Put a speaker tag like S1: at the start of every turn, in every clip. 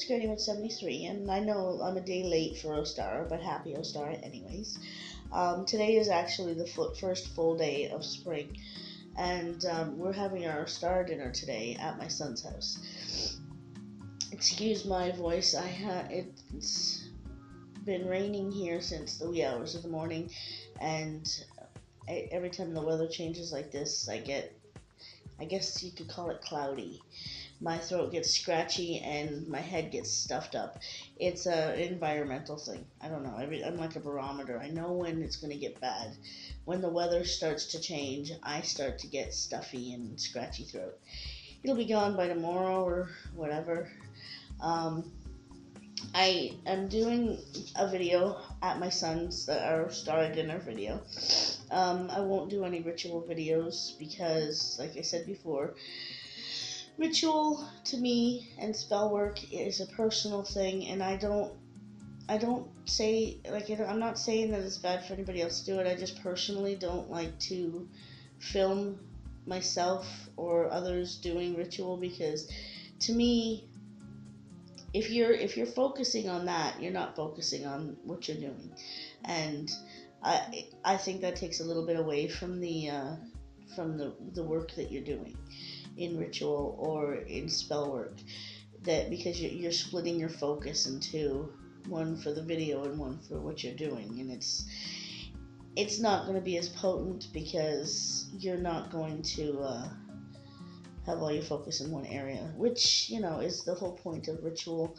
S1: Skirting with 73, and I know I'm a day late for Ostara, but happy Ostara anyways. Today is actually the first full day of spring, and we're having our star dinner today at my son's house. Excuse my voice. It's been raining here since the wee hours of the morning, and every time the weather changes like this, I guess you could call it cloudy. My throat gets scratchy and my head gets stuffed up. It's an environmental thing. I don't know. I'm like a barometer. I know when it's going to get bad. When the weather starts to change, I start to get stuffy and scratchy throat. It'll be gone by tomorrow or whatever. I am doing a video at my son's, our star dinner video. I won't do any ritual videos because, like I said before, ritual to me and spell work is a personal thing, and I don't say, like, I'm not saying that it's bad for anybody else to do it. I just personally don't like to film myself or others doing ritual, because to me, if you're focusing on that, you're not focusing on what you're doing, and I think that takes a little bit away from the work that you're doing in ritual or in spell work, that because you're splitting your focus into one for the video and one for what you're doing, and it's not going to be as potent because you're not going to have all your focus in one area, which is the whole point of ritual.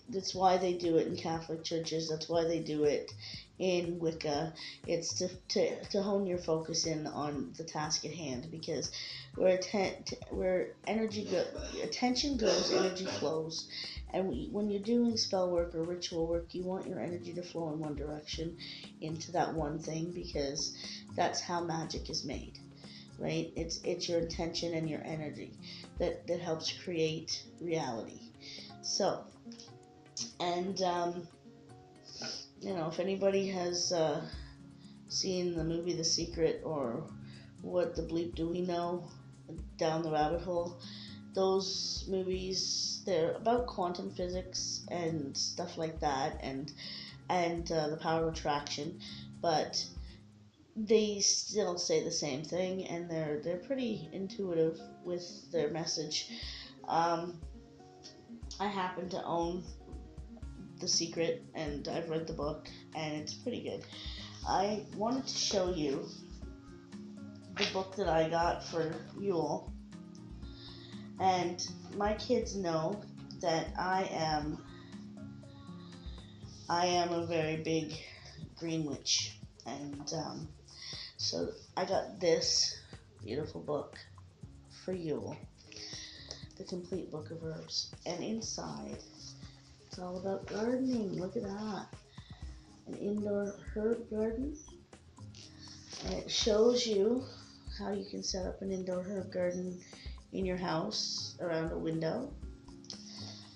S1: That's why they do it in Catholic churches. That's why they do it in Wicca. It's to hone your focus in on the task at hand, because where attention goes, energy flows. And when you're doing spell work or ritual work, you want your energy to flow in one direction into that one thing, because that's how magic is made, right? It's your intention and your energy that helps create reality. So, and if anybody has seen the movie The Secret, or What the Bleep Do We Know, Down the Rabbit Hole, those movies, they're about quantum physics and stuff like that, and the power of attraction, but they still say the same thing, and they're pretty intuitive with their message. I happen to own The Secret, and I've read the book, and it's pretty good. I wanted to show you the book that I got for Yule, and my kids know that I am a very big green witch, and so I got this beautiful book for Yule, The Complete Book of Herbs, and inside it's all about gardening. Look at that. An indoor herb garden. And it shows you how you can set up an indoor herb garden in your house around a window.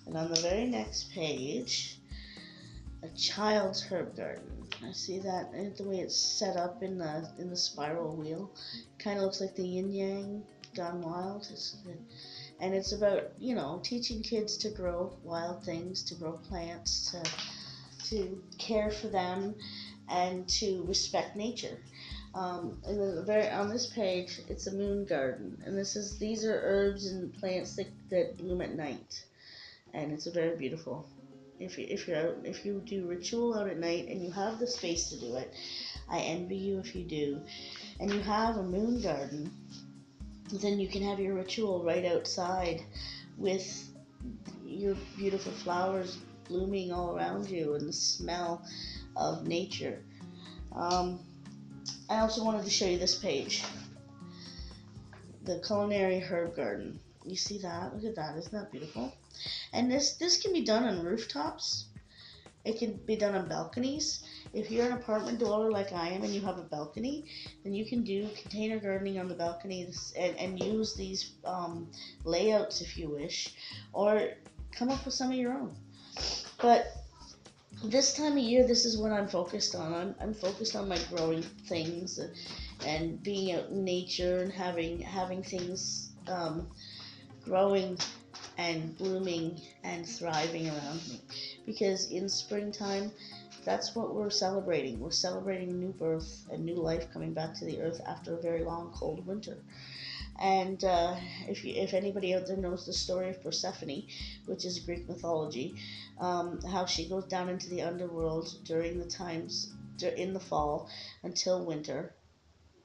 S1: And on the very next page, a child's herb garden. I see that, and the way it's set up in the spiral wheel. Kind of looks like the yin yang gone wild. And it's about, teaching kids to grow wild things, to grow plants, to care for them, and to respect nature. And then on this page, it's a moon garden, and these are herbs and plants that bloom at night, and it's very beautiful. If you do ritual out at night and you have the space to do it, I envy you if you do, and you have a moon garden, then you can have your ritual right outside with your beautiful flowers blooming all around you and the smell of nature. I also wanted to show you this page, the culinary herb garden. You see that? Look at that. Isn't that beautiful? And this can be done on rooftops. It can be done on balconies. If you're an apartment dweller like I am and you have a balcony, then you can do container gardening on the balconies and use these layouts if you wish, or come up with some of your own. But this time of year, this is what I'm focused on. I'm focused on my growing things and being out in nature and having things growing and blooming and thriving around me. Because in springtime, that's what we're celebrating. We're celebrating new birth and new life coming back to the earth after a very long, cold winter. And if anybody out there knows the story of Persephone, which is Greek mythology, how she goes down into the underworld during the times in the fall until winter,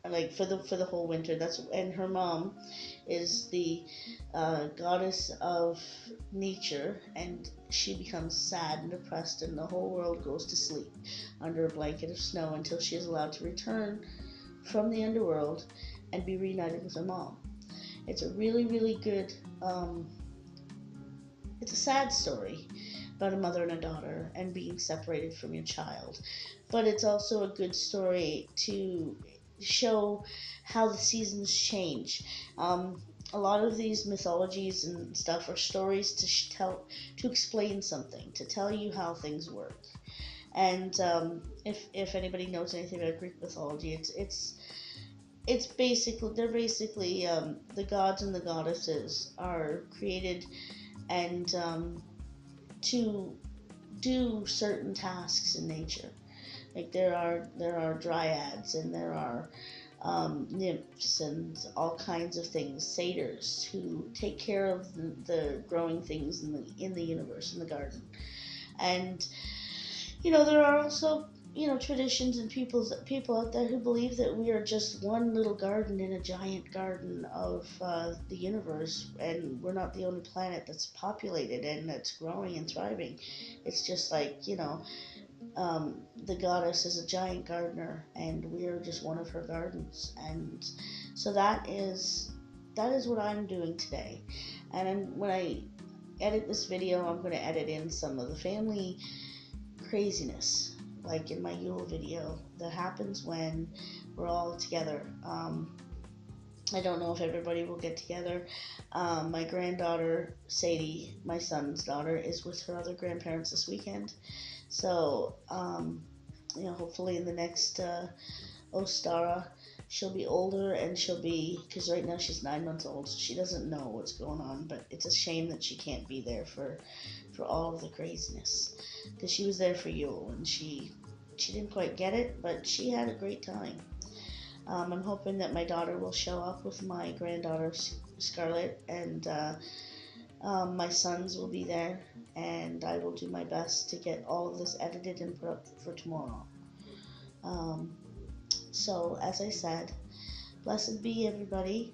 S1: like for the whole winter. And her mom is the goddess of nature, and she becomes sad and depressed, and the whole world goes to sleep under a blanket of snow until she is allowed to return from the underworld and be reunited with her mom. It's a really, really good, it's a sad story about a mother and a daughter and being separated from your child. But it's also a good story to show how the seasons change. A lot of these mythologies and stuff are stories to explain something, to tell you how things work. And if anybody knows anything about Greek mythology, it's basically the gods and the goddesses are created and to do certain tasks in nature. Like there are dryads, and there are nymphs and all kinds of things, satyrs, who take care of the growing things in the universe, in the garden. And there are also traditions and people out there who believe that we are just one little garden in a giant garden of the universe, and we're not the only planet that's populated and that's growing and thriving. It's just like the goddess is a giant gardener, and we are just one of her gardens. And so that is what I'm doing today. And when I edit this video, I'm going to edit in some of the family craziness, like in my Yule video, that happens when we're all together. I don't know if everybody will get together. My granddaughter, Sadie, my son's daughter, is with her other grandparents this weekend. So, hopefully in the next Ostara, she'll be older, and because right now she's 9 months old, so she doesn't know what's going on, but it's a shame that she can't be there for all of the craziness, because she was there for Yule, and she didn't quite get it, but she had a great time. I'm hoping that my daughter will show up with my granddaughter Scarlett, and my sons will be there, and I will do my best to get all of this edited and put up for tomorrow. So, as I said, blessed be everybody,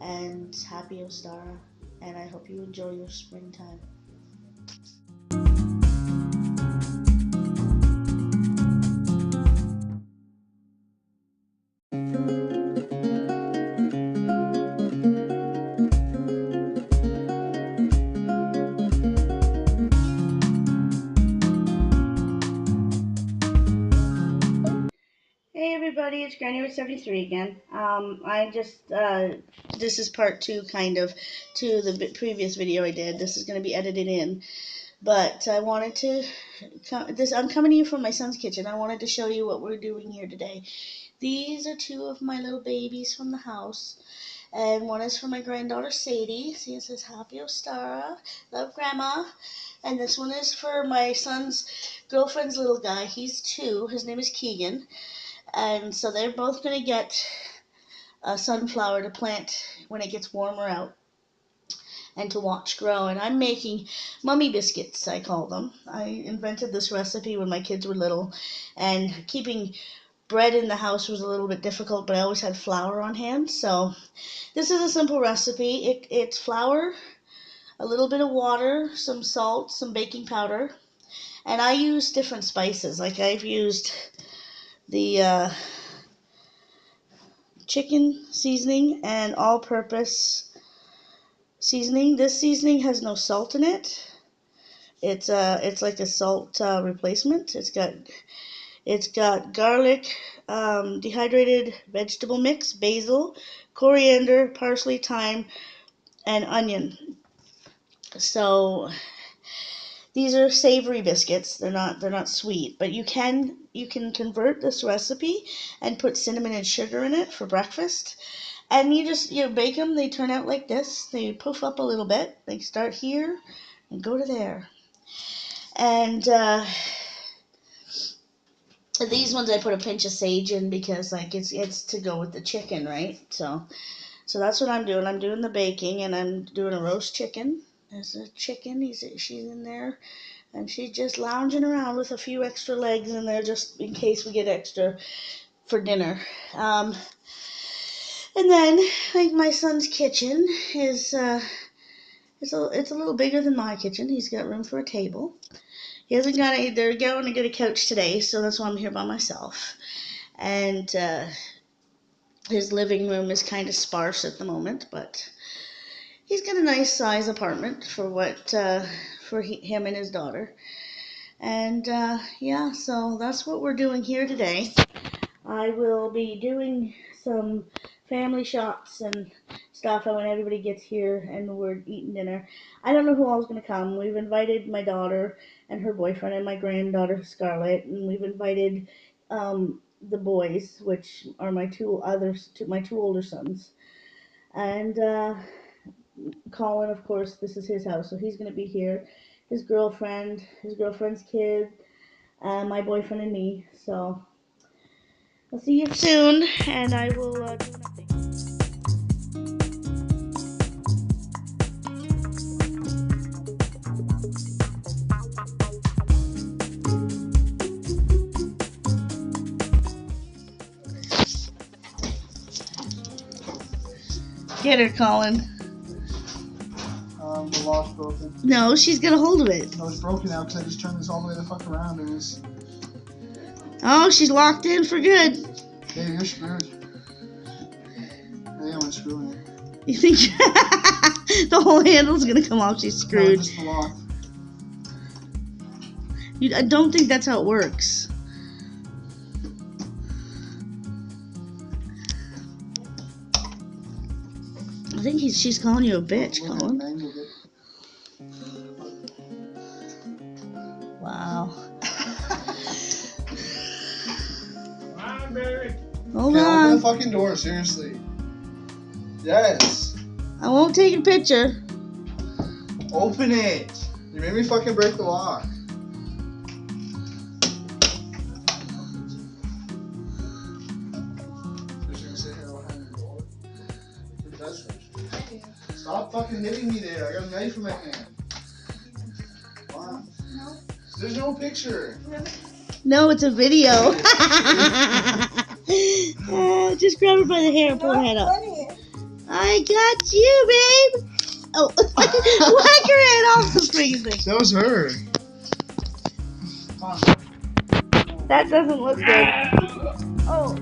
S1: and happy Ostara, and I hope you enjoy your springtime. Hey everybody, it's Granny 73 again. This is part 2 kind of to the previous video I did. This is going to be edited in, but I wanted to, I'm coming to you from my son's kitchen. I wanted to show you what we're doing here today. These are 2 of my little babies from the house, and one is for my granddaughter Sadie. See, it says Happy Ostara, love Grandma. And this one is for my son's girlfriend's little guy. He's 2, his name is Keegan. And so they're both going to get a sunflower to plant when it gets warmer out and to watch grow. And I'm making mummy biscuits, I call them. I invented this recipe when my kids were little, and keeping bread in the house was a little bit difficult, but I always had flour on hand. So this is a simple recipe. It's flour, a little bit of water, some salt, some baking powder, and I use different spices. Like I've used the chicken seasoning and all-purpose seasoning. This seasoning has no salt in it. It's like a salt replacement. It's got garlic, dehydrated vegetable mix, basil, coriander, parsley, thyme, and onion. So these are savory biscuits. They're not sweet, but you can convert this recipe and put cinnamon and sugar in it for breakfast. And you bake them. They turn out like this. They poof up a little bit. They start here and go to there. And these ones I put a pinch of sage in because like it's to go with the chicken, right? So that's what I'm doing. I'm doing the baking, and I'm doing a roast chicken. There's a chicken. She's in there, and she's just lounging around with a few extra legs in there just in case we get extra for dinner. And then like my son's kitchen is it's a little bigger than my kitchen. He's got room for a table. He hasn't got they're going to get a couch today, so that's why I'm here by myself. And his living room is kind of sparse at the moment, but he's got a nice size apartment for him and his daughter. And yeah, so that's what we're doing here today. I will be doing some family shots and stuff when everybody gets here and we're eating dinner. I don't know who all's going to come. We've invited my daughter and her boyfriend and my granddaughter Scarlett, and we've invited the boys, which are my two older sons. And Colin, of course, this is his house, so he's going to be here. His girlfriend's kid, my boyfriend and me. So I'll see you soon, and I will do an update. Get her, Colin.
S2: The lock's broken.
S1: No, she's got a hold of it.
S2: No, it's broken now because I just turned this all the way the fuck around and it's...
S1: Oh, she's locked in for good.
S2: Hey, you're screwed. Hey, I'm unscrewing it.
S1: You think the whole handle's gonna come off? She's screwed.
S2: No, just the lock.
S1: I don't think that's how it works. I think she's calling you a bitch, Colin. Wow. Hold
S2: Open
S1: on.
S2: the fucking door, seriously. Yes.
S1: I won't take a picture.
S2: Open it. You made me fucking break the lock. Stop fucking hitting me there. I got a knife in my hand. Come on. No. There's no picture.
S1: No, it's a video. Just grab her by the hair and pull her head up. I got you, babe. Oh, whack her head off the freaking thing.
S2: That was her.
S1: That doesn't look good. Oh.